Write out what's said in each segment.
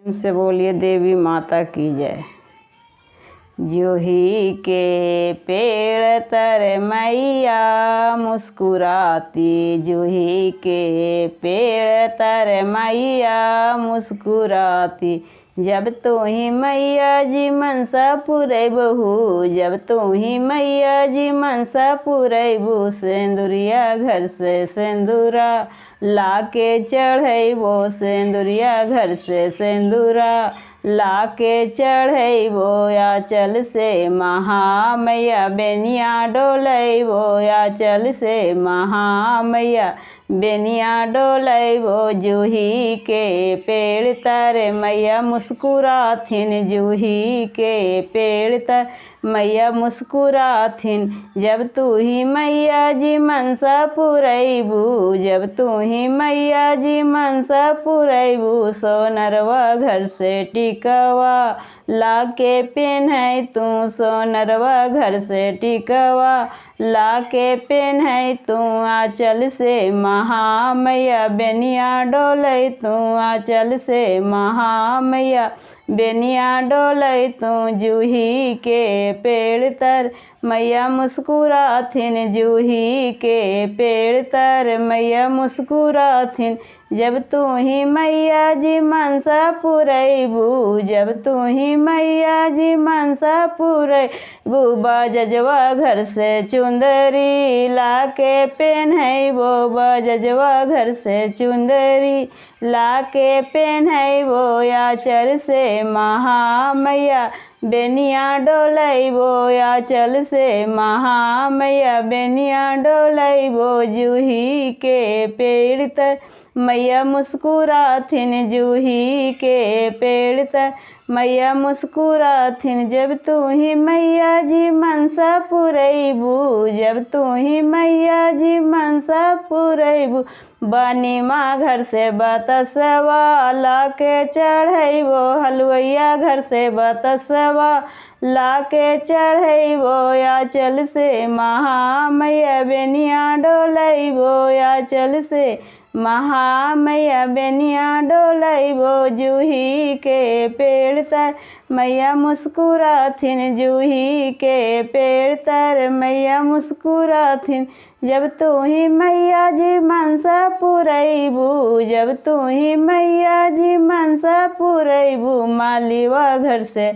से बोलिए देवी माता की जय। जूही के पेड़ तर मैया मुस्कुराती, जूही के पेड़ तर मैया मुस्कुराती। जब तू ही मैया जी मनसा पुरैबहू, जब तू ही मैया जी मनसा पुरैबू। सेंदुरिया घर से सेंदूरा लाके चढ़ैबो, सेंदुरिया घर से सेंदूरा लाके चढ़ैबो। आंचल से महामैया बेनिया डोलैबो, आंचल से महामैया बेनिया डोलैबो। जूही के पेड़ तर मैया मुस्कुराथिन, जूही के पेड़ तर मैया मुस्कुराथिन। जब तू ही मैया जी मनसा पुरैबू, जब तू ही मैया जी मनसा पुरैबू। सोनरवा घर से टिकवा लाके पेन्है तू, सोनरवा घर से टिकवा लाके पेन्है तू। आंचल से महामैया बेनिया डोलै तू, आंचल से महामैया बेनिया डोलै तू। जूही के पेड़ तर मैया मुस्कुराथिन, जूही के पेड़ तर मैया मुस्कुराथिन। जब तू ही मैया जी मनसा पुरैबू, जब तू ही मैया जी मनसा पुरैबू। बजजवा घर से चुंदरी लाके पेन्हैबो, बजजवा घर से चुंदरी लाके पेन्हैबो। आंचल से महामैया बेनिया डोलैबो, आंचल से महामैया बेनिया डोलैबो। जूही के पेड़ तर मैया मुस्कुराथिन, जूही के पेड़ तर मैया मुस्कुराथिन। जब तू ही मैया जी मनसा पुरैबू, जब तू ही मैया जी मनसा पुरैबू। बनिमा घर से बतसवा लाके चढ़ैबो, हलवैया घर से बतसवा लाके चढ़ैबो। आंचल से महामैया बेनिया डोलैबो, आंचल से महामैया बेनिया डोलैबो। जूही के पेड़ तर मैया मुस्कुराथिन, जूही के पेड़ तर मैया मुस्कुराथिन। जब तू ही मैया जी मनसा पुरैबू, जब तू ही मैया जी मनसा पुरैबू। मालीवा घर से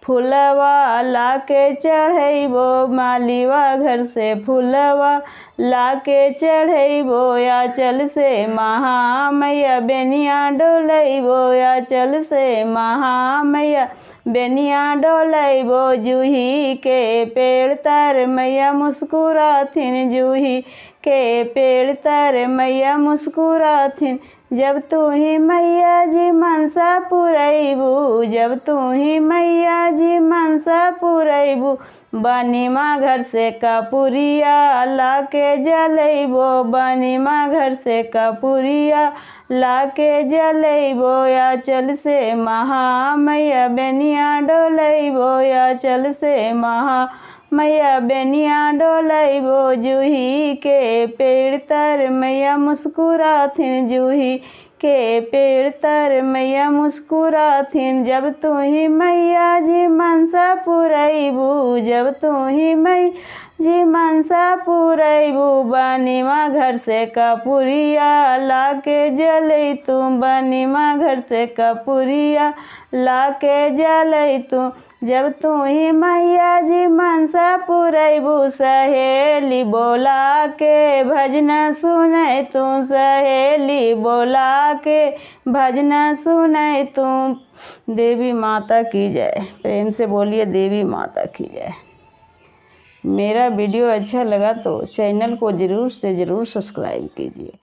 फूलवा लाके चढ़ैबो, मालीवा घर से फूलवा लाके चढ़ैबो। आंचल से महामैया बेनिया डोलैबो, आंचल से महामैया बेनिया डोलैबो। जूही के पेड़ तर मैया मुस्कुराथिन, जूही के पेड़ तर मैया मुस्कुराथिन। जब तू ही मैया जी मनसा पुरैबू, जब तू ही मैया जी मनसा पुरैबू। बनिमा घर से कपूरिया लाके जलैबो, बनिमा घर से कपूरिया लाके जलैबो। आंचल से महामैया बेनिया डोलैबो, आंचल से महामैया बेनिया डोलैबो। जूही के पेड़ तर मैया मुस्कुराथिन, जूही के पेड़ तर मैया मुस्कुराथिन। जब तू ही मैया जी मनसा पुरैबू, जब तू ही मैया जी मनसा पुरैबू। बनिमा घर से कपूरिया लाके जलै तू, बनिमा घर से कपूरिया लाके जलै तू। जब तू ही मैया जी मनसा पुरैबू। सहेली बोला के भजन सुनै तू, सहेली बोला के भजन सुनै तू। देवी माता की जय। प्रेम से बोलिए देवी माता की जय। मेरा वीडियो अच्छा लगा तो चैनल को ज़रूर से ज़रूर सब्सक्राइब कीजिए।